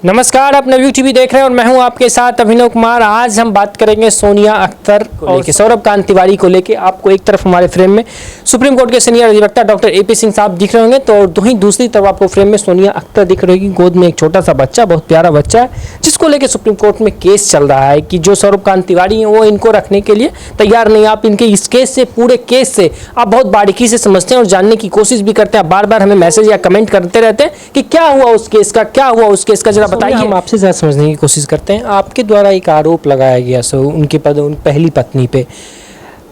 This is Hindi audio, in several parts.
नमस्कार, आप नवयुग टीवी देख रहे हैं और मैं हूं आपके साथ अभिनव कुमार। आज हम बात करेंगे सोनिया अख्तर को लेके, सौरभ कांत तिवारी को लेके। आपको एक तरफ हमारे फ्रेम में सुप्रीम कोर्ट के सीनियर अधिवक्ता डॉक्टर एपी सिंह साहब दिख रहे होंगे, तो वहीं दूसरी तरफ आपको फ्रेम में सोनिया अख्तर दिख रही होगी। गोद में एक छोटा सा बच्चा, बहुत प्यारा बच्चा है, जिसको लेके सुप्रीम कोर्ट में केस चल रहा है कि जो सौरभ कांत तिवारी हैं वो इनको रखने के लिए तैयार नहीं। आप इनके इस केस से, पूरे केस से आप बहुत बारीकी से समझते हैं और जानने की कोशिश भी करते हैं। बार बार हमें मैसेज या कमेंट करते रहते हैं कि क्या हुआ उस केस का, क्या हुआ उस केस का, जरा बताइए। हम आपसे समझने की कोशिश करते हैं। आपके द्वारा एक आरोप लगाया गया उनकी पहली पत्नी पे।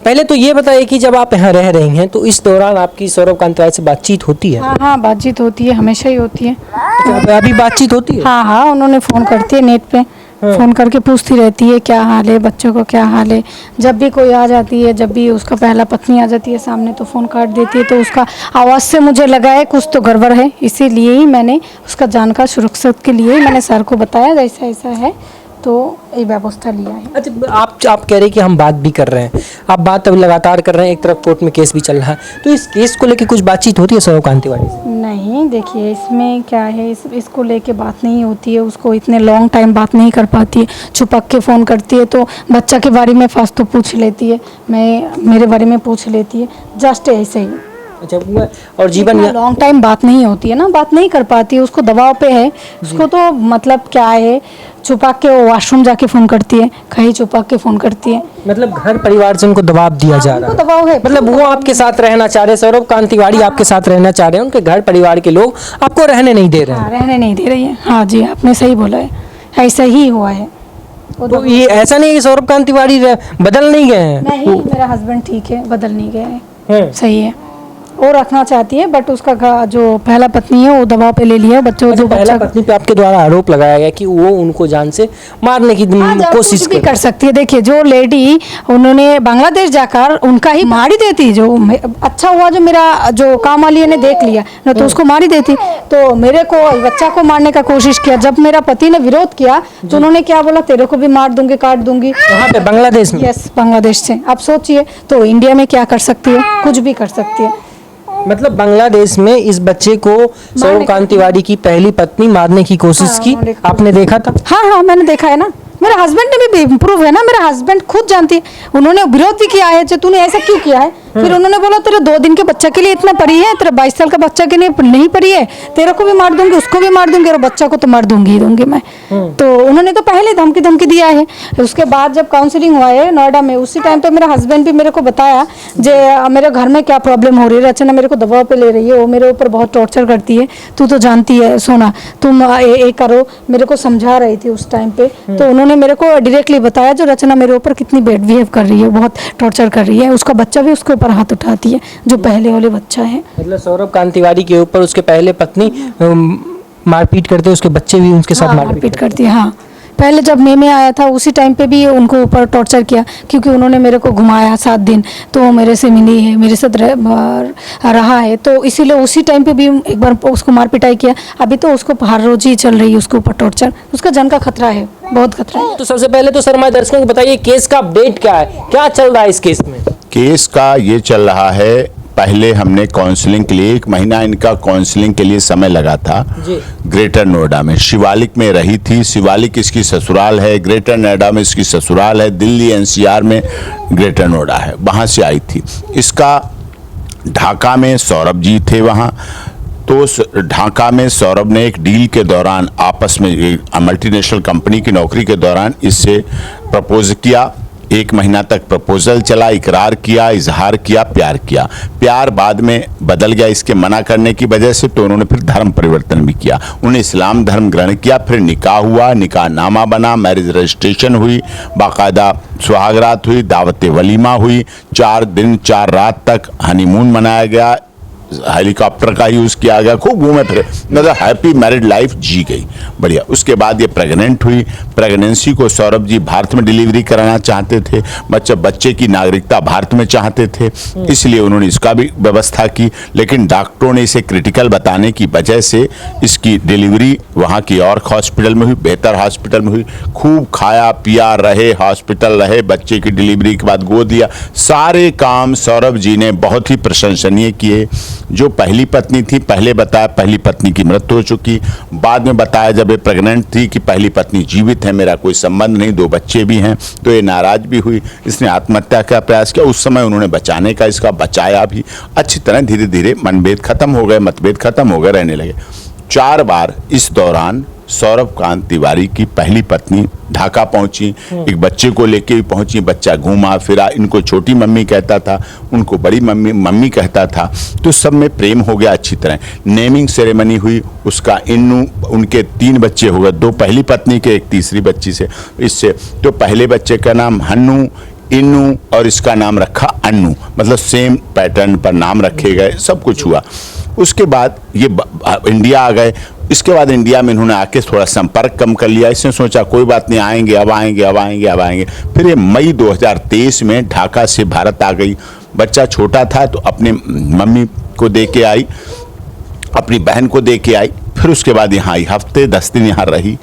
पहले तो ये बताइए कि जब आप यहाँ रह रही हैं तो इस दौरान आपकी सौरभ कांत तिवारी से बातचीत होती है? हाँ, बातचीत होती है, हमेशा ही होती है। अभी बातचीत होती है? हाँ, उन्होंने फ़ोन करती है, नेट पे फ़ोन करके पूछती रहती है क्या हाल है, बच्चों को क्या हाल है। जब भी कोई आ जाती है, जब भी उसका पहला पत्नी आ जाती है सामने, तो फ़ोन काट देती है। तो उसका आवाज़ से मुझे लगा है कुछ तो गड़बड़ है, इसीलिए ही मैंने उसका जानकार सुरक्षा के लिए मैंने सर को बताया ऐसा ऐसा है, तो ये व्यवस्था लिया है। अच्छा, आप कह रहे हैं कि हम बात भी कर रहे हैं, आप बात अभी लगातार कर रहे हैं, एक तरफ कोर्ट में केस भी चल रहा है, तो इस केस को लेकर कुछ बातचीत होती है सौरभ कांत तिवारी से? नहीं, देखिए इसमें क्या है, इसको लेके बात नहीं होती है। उसको इतने लॉन्ग टाइम बात नहीं कर पाती है, छुपक के फ़ोन करती है, तो बच्चा के बारे में फास्ट तो पूछ लेती है, मेरे बारे में पूछ लेती है, जस्ट ऐसे ही। अच्छा, और जीवन लॉन्ग टाइम बात नहीं होती है ना, बात नहीं कर पाती है, उसको दबाव पे है। उसको तो मतलब क्या है, छुपा के वो वॉशरूम जाके फ़ोन करती है, कहीं छुपा के फ़ोन करती है। मतलब घर परिवार से उनको दबाव दिया जा रहा है? दबाव है, मतलब वो आपके साथ रहना चाह रहे हैं, सौरभ कांत तिवारी आपके साथ रहना चाह रहे हैं, उनके घर परिवार के लोग आपको रहने नहीं दे रहे हैं? रहने नहीं दे रही है। हाँ जी, आपने सही बोला है, ऐसा ही हुआ है। तो ये ऐसा नहीं है कि सौरभ कांत तिवारी बदल नहीं गए हैं? नहीं, मेरा हस्बैंड ठीक है, बदल नहीं गए हैं, सही है। वो रखना चाहती है, बट उसका जो पहला पत्नी है वो दबाव पे ले लिया बच्चों। जो पहला पत्नी पे आपके द्वारा आरोप लगाया गया कि वो उनको जान से मारने की कोशिश भी कर सकती है। देखिए, जो लेडी उन्होंने बांग्लादेश जाकर उनका ही मार ही देती। जो अच्छा हुआ जो मेरा जो काम वाली ने देख लिया ना, तो उसको मार ही देती। तो मेरे को बच्चा को मारने का कोशिश किया। जब मेरा पति ने विरोध किया तो उन्होंने क्या बोला, तेरे को भी मार दूंगी, काट दूंगी। वहाँ पे बांग्लादेश में? यस, बांग्लादेश से। आप सोचिए, तो इंडिया में क्या कर सकती है, कुछ भी कर सकती है। मतलब बांग्लादेश में इस बच्चे को सौरभ कांत तिवारी की पहली पत्नी मारने की कोशिश की, आपने देखा था? हाँ, मैंने देखा है ना। मेरा हस्बैंड ने भी इम्प्रूव है ना, मेरा हस्बैंड खुद जानती है। उन्होंने विरोध भी किया है, जो तूने ऐसा क्यों किया है। फिर उन्होंने बोला तेरे 2 दिन के बच्चे के लिए इतना परी है, तेरा 22 साल का बच्चा के लिए नहीं परी है, तेरे को भी मार दूंगी, उसको भी मार दूंगी, और बच्चा को तो मार दूंगी मैं। तो उन्होंने तो पहले धमकी दिया है। उसके बाद जब काउंसलिंग हुआ है नोएडा में, उसी टाइम पे मेरा हस्बैंड भी मेरे को बताया जे मेरे घर में क्या प्रॉब्लम हो रही है, रचना मेरे को दबाव पे ले रही है, वो मेरे ऊपर बहुत टॉर्चर करती है, तू तो जानती है सोना, तुम ये करो। मेरे को समझा रही थी उस टाइम पे। तो उन्होंने मेरे को डायरेक्टली बताया जो रचना मेरे ऊपर कितनी बैड बिहेव कर रही है, बहुत टॉर्चर कर रही है। उसका बच्चा भी उसके ऊपर हाथ उठाती है, जो पहले वाले बच्चा है। मतलब सौरभ कांत तिवारी के ऊपर उसके पहले पत्नी मारपीट करते, उसके बच्चे भी उनके साथ मारपीट करती है। हाँ, पहले जब मैं आया था उसी टाइम पे भी उनको ऊपर टॉर्चर किया, क्योंकि उन्होंने मेरे को घुमाया 7 दिन, तो वो मेरे से मिली है, मेरे साथ रहा है, तो इसीलिए उसी टाइम पे भी एक बार उसको मार पिटाई किया। अभी तो उसको हर रोज ही चल रही है उसके ऊपर टॉर्चर, उसका जान का खतरा है, बहुत खतरा है। तो सबसे पहले तो सर हमारे दर्शकों को बताइए केस का अपडेट क्या है, क्या चल रहा है इस केस में? केस का ये चल रहा है, पहले हमने काउंसलिंग के लिए 1 महीना इनका काउंसलिंग के लिए समय लगा था ग्रेटर नोएडा में। शिवालिक में रही थी, शिवालिक इसकी ससुराल है, ग्रेटर नोएडा में इसकी ससुराल है, दिल्ली एनसीआर में ग्रेटर नोएडा है, वहाँ से आई थी। इसका ढाका में सौरभ जी थे वहाँ, तो ढाका में सौरभ ने एक डील के दौरान आपस में मल्टीनेशनल कंपनी की नौकरी के दौरान इससे प्रपोज किया। 1 महीना तक प्रपोजल चला, इकरार किया, इजहार किया, प्यार किया। प्यार बाद में बदल गया इसके मना करने की वजह से, तो उन्होंने फिर धर्म परिवर्तन भी किया। उन्हें इस्लाम धर्म ग्रहण किया, फिर निकाह हुआ, निकाह नामा बना, मैरिज रजिस्ट्रेशन हुई, बाकायदा सुहागरात हुई, दावत वलीमा हुई, 4 दिन 4 रात तक हनीमून मनाया गया, हेलीकॉप्टर का यूज किया गया, खूब घूमे फिरे, मतलब हैप्पी मैरिड लाइफ जी गई, बढ़िया। उसके बाद ये प्रेग्नेंट हुई। प्रेगनेंसी को सौरभ जी भारत में डिलीवरी कराना चाहते थे, बच्चे की नागरिकता भारत में चाहते थे, इसलिए उन्होंने इसका भी व्यवस्था की। लेकिन डॉक्टरों ने इसे क्रिटिकल बताने की वजह से इसकी डिलीवरी वहाँ की और हॉस्पिटल में हुई, बेहतर हॉस्पिटल में हुई। खूब खाया पिया रहे, हॉस्पिटल रहे, बच्चे की डिलीवरी के बाद गोद लिया, सारे काम सौरभ जी ने बहुत ही प्रशंसनीय किए। जो पहली पत्नी थी, पहले बताया पहली पत्नी की मृत्यु हो चुकी, बाद में बताया जब ये प्रेग्नेंट थी कि पहली पत्नी जीवित है, मेरा कोई संबंध नहीं, 2 बच्चे भी हैं। तो ये नाराज भी हुई, इसने आत्महत्या का प्रयास किया। उस समय उन्होंने बचाने का इसका बचाया भी अच्छी तरह। धीरे धीरे मनभेद खत्म हो गए, मतभेद खत्म हो गए, रहने लगे। 4 बार इस दौरान सौरभ कांत तिवारी की पहली पत्नी ढाका पहुंची, एक बच्चे को लेके भी पहुंची। बच्चा घूमा फिरा, इनको छोटी मम्मी कहता था, उनको बड़ी मम्मी कहता था। तो सब में प्रेम हो गया अच्छी तरह। नेमिंग सेरेमनी हुई, उसका इन्नू, उनके 3 बच्चे हो गए, 2 पहली पत्नी के, एक तीसरी बच्ची से, इससे। तो पहले बच्चे का नाम हन्नू, इन्नू, और इसका नाम रखा अन्नू, मतलब सेम पैटर्न पर नाम रखे गए, सब कुछ हुआ। उसके बाद ये इंडिया आ गए। इसके बाद इंडिया में इन्होंने आके थोड़ा संपर्क कम कर लिया। इसने सोचा कोई बात नहीं, आएंगे अब आएंगे अब आएंगे अब आएंगे। फिर ये मई 2023 में ढाका से भारत आ गई। बच्चा छोटा था तो अपने मम्मी को दे के आई, अपनी बहन को दे के आई। फिर उसके बाद यहाँ आई, हफ्ते 10 दिन यहाँ रही,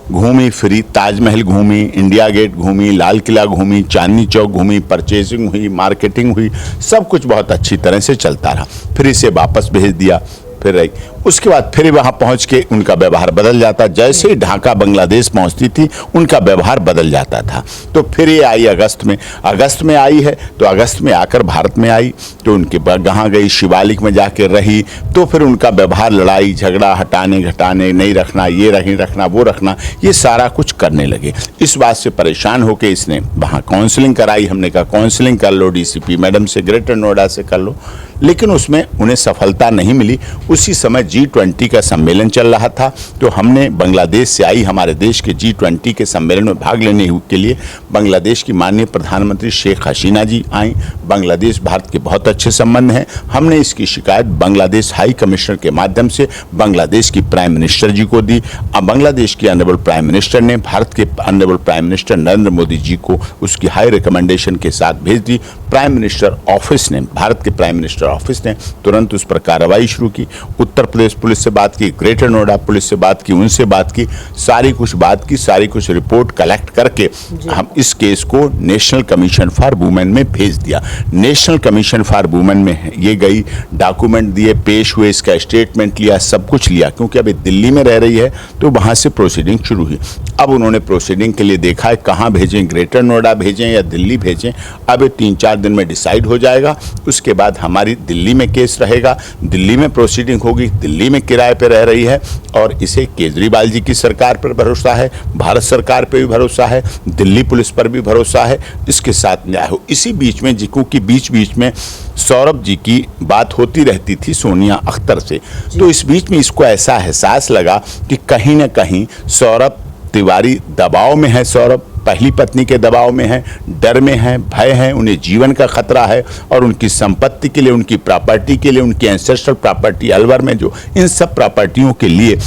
घूमी फिरी, ताजमहल घूमी, इंडिया गेट घूमी, लाल किला घूमी, चांदनी चौक घूमी, परचेजिंग हुई, मार्केटिंग हुई, सब कुछ बहुत अच्छी तरह से चलता रहा। फिर इसे वापस भेज दिया, फिर रही। उसके बाद फिर वहां पहुंच के उनका व्यवहार बदल जाता। जैसे ही ढाका बांग्लादेश पहुंचती थी उनका व्यवहार बदल जाता था। तो फिर ये आई अगस्त में आई है। तो अगस्त में आकर भारत में आई तो उनके यहाँ गई, शिवालिक में जाकर रही। तो फिर उनका व्यवहार, लड़ाई झगड़ा, हटाने घटाने, नहीं रखना, ये नहीं रखना, वो रखना, ये सारा कुछ करने लगे। इस बात से परेशान होकर इसने वहाँ काउंसलिंग कराई। हमने कहा काउंसलिंग कर लो डीसीपी मैडम से, ग्रेटर नोएडा से कर लो, लेकिन उसमें उन्हें सफलता नहीं मिली। उसी समय G20 का सम्मेलन चल रहा था। तो हमने बांग्लादेश से आई, हमारे देश के G20 के सम्मेलन में भाग लेने के लिए बांग्लादेश की माननीय प्रधानमंत्री शेख हसीना जी आई। बांग्लादेश भारत के बहुत अच्छे संबंध हैं। हमने इसकी शिकायत बांग्लादेश हाई कमिश्नर के माध्यम से बांग्लादेश की प्राइम मिनिस्टर जी को दी। अब बांग्लादेश के ऑनरेबल प्राइम मिनिस्टर ने भारत के honourable prime minister Narendra Modi ji को उसकी हाई रिकमेंडेशन के साथ भेज दी। प्राइम मिनिस्टर ऑफिस ने, भारत के प्राइम मिनिस्टर ऑफिस ने तुरंत उस पर कार्रवाई शुरू की। उत्तर प्रदेश पुलिस से बात की, ग्रेटर नोएडा पुलिस से बात की, उनसे बात की, सारी कुछ रिपोर्ट कलेक्ट करके हम इस केस को नेशनल कमीशन फॉर वुमेन में भेज दिया। नेशनल कमीशन फॉर वुमेन में ये गई, डॉक्यूमेंट दिए, पेश हुए, इसका स्टेटमेंट लिया, सब कुछ लिया। क्योंकि अभी दिल्ली में रह रही है तो वहां से प्रोसीडिंग शुरू हुई। अब उन्होंने प्रोसीडिंग के लिए देखा है कहाँ भेजें, ग्रेटर नोएडा भेजें या दिल्ली भेजें। अब ये 3-4 दिन में डिसाइड हो जाएगा। उसके बाद हमारी दिल्ली में केस रहेगा, दिल्ली में प्रोसीडिंग होगी। दिल्ली में किराए पे रह रही है और इसे केजरीवाल जी की सरकार पर भरोसा है, भारत सरकार पे भी भरोसा है, दिल्ली पुलिस पर भी भरोसा है, इसके साथ न्याय हो। इसी बीच में क्योंकि बीच में सौरभ जी की बात होती रहती थी सोनिया अख्तर से, तो इस बीच में इसको ऐसा एहसास लगा कि कहीं ना कहीं सौरभ तिवारी दबाव में है, सौरभ पहली पत्नी के दबाव में है, डर में है, भय है, उन्हें जीवन का खतरा है और उनकी संपत्ति के लिए, उनकी प्रॉपर्टी के लिए, उनकी एंसेस्ट्रल प्रॉपर्टी अलवर में जो, इन सब प्रॉपर्टियों के लिए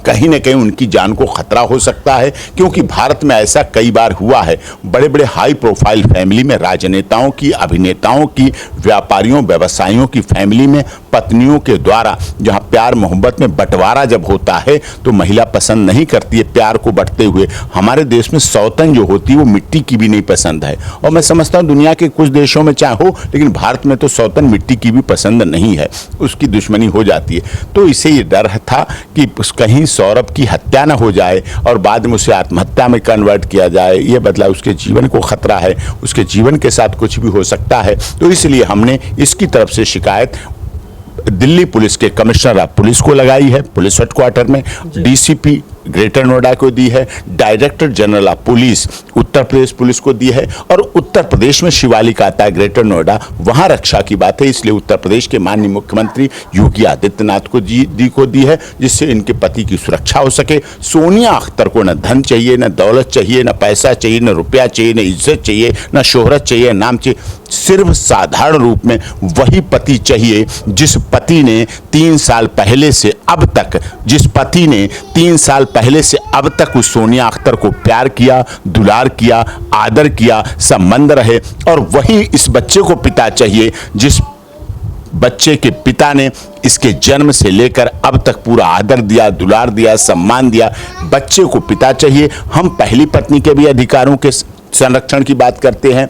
कहीं न कहीं उनकी जान को खतरा हो सकता है। क्योंकि भारत में ऐसा कई बार हुआ है, बड़े बड़े हाई प्रोफाइल फैमिली में, राजनेताओं की, अभिनेताओं की, व्यापारियों व्यवसायियों की फैमिली में पत्नियों के द्वारा जहां प्यार मोहब्बत में बंटवारा जब होता है तो महिला पसंद नहीं करती है प्यार को बंटते हुए। हमारे देश में सौतन जो होती है वो मिट्टी की भी नहीं पसंद है, और मैं समझता हूँ दुनिया के कुछ देशों में चाहे हो, लेकिन भारत में तो सौतन मिट्टी की भी पसंद नहीं है, उसकी दुश्मनी हो जाती है। तो इसे ये डर था कि कहीं सौरभ की हत्या न हो जाए और बाद में उसे आत्महत्या में कन्वर्ट किया जाए, ये बदला उसके जीवन को खतरा है, उसके जीवन के साथ कुछ भी हो सकता है। तो इसलिए हमने इसकी तरफ से शिकायत दिल्ली पुलिस के कमिश्नर ऑफ पुलिस को लगाई है, पुलिस हेडक्वार्टर में, डीसीपी ग्रेटर नोएडा को दी है, director general of police Uttar Pradesh police को दी है, और उत्तर प्रदेश में शिवालिक आता है ग्रेटर नोएडा, वहां रक्षा की बात है, इसलिए उत्तर प्रदेश के माननीय मुख्यमंत्री योगी आदित्यनाथ को दी है, जिससे इनके पति की सुरक्षा हो सके। सोनिया अख्तर को न धन चाहिए, न दौलत चाहिए, न पैसा चाहिए, न रुपया चाहिए, न इज्जत चाहिए, न शोहरत चाहिए, नाम चाहिए, सिर्फ साधारण रूप में वही पति चाहिए जिस पति ने 3 साल पहले से अब तक, जिस पति ने 3 साल पहले से अब तक उस सोनिया अख्तर को प्यार किया, दुलार किया, आदर किया, संबंध रहे, और वही इस बच्चे को पिता चाहिए जिस बच्चे के पिता ने इसके जन्म से लेकर अब तक पूरा आदर दिया, दुलार दिया, सम्मान दिया। बच्चे को पिता चाहिए। हम पहली पत्नी के भी अधिकारों के संरक्षण की बात करते हैं,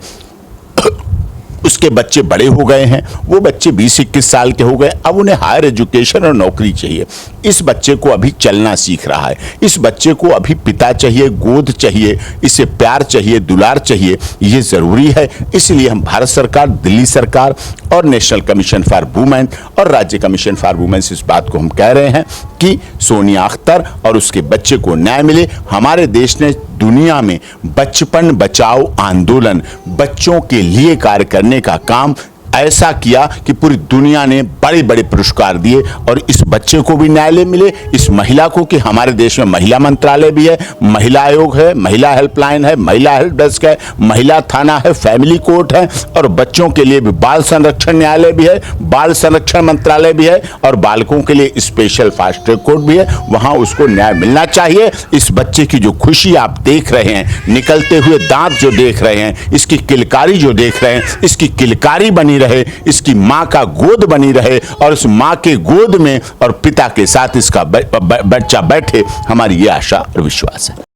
उसके बच्चे बड़े हो गए हैं, वो बच्चे 20-21 साल के हो गए, अब उन्हें हायर एजुकेशन और नौकरी चाहिए। इस बच्चे को अभी चलना सीख रहा है, इस बच्चे को अभी पिता चाहिए, गोद चाहिए, इसे प्यार चाहिए, दुलार चाहिए, ये जरूरी है। इसलिए हम भारत सरकार, दिल्ली सरकार और नेशनल कमीशन फॉर वुमेन और राज्य कमीशन फॉर वुमेन्स इस बात को हम कह रहे हैं कि सोनिया अख्तर और उसके बच्चे को न्याय मिले। हमारे देश ने दुनिया में बचपन बचाओ आंदोलन, बच्चों के लिए कार्य करने का काम ऐसा किया कि पूरी दुनिया ने बड़े बड़े पुरस्कार दिए, और इस बच्चे को भी न्यायालय मिले, इस महिला को, कि हमारे देश में महिला मंत्रालय भी है, महिला आयोग है, महिला हेल्पलाइन है, महिला हेल्प डेस्क है, महिला थाना है, फैमिली कोर्ट है, और बच्चों के लिए भी बाल संरक्षण न्यायालय भी है, बाल संरक्षण मंत्रालय भी है, और बालकों के लिए स्पेशल फास्ट ट्रैक कोर्ट भी है। वहां उसको न्याय मिलना चाहिए। इस बच्चे की जो खुशी आप देख रहे हैं, निकलते हुए दांत जो देख रहे हैं, इसकी किलकारी जो देख रहे हैं, इसकी किलकारी बनी रहे, इसकी मां का गोद बनी रहे, और इस मां के गोद में और पिता के साथ इसका बच्चा बैठे, हमारी ये आशा और विश्वास है।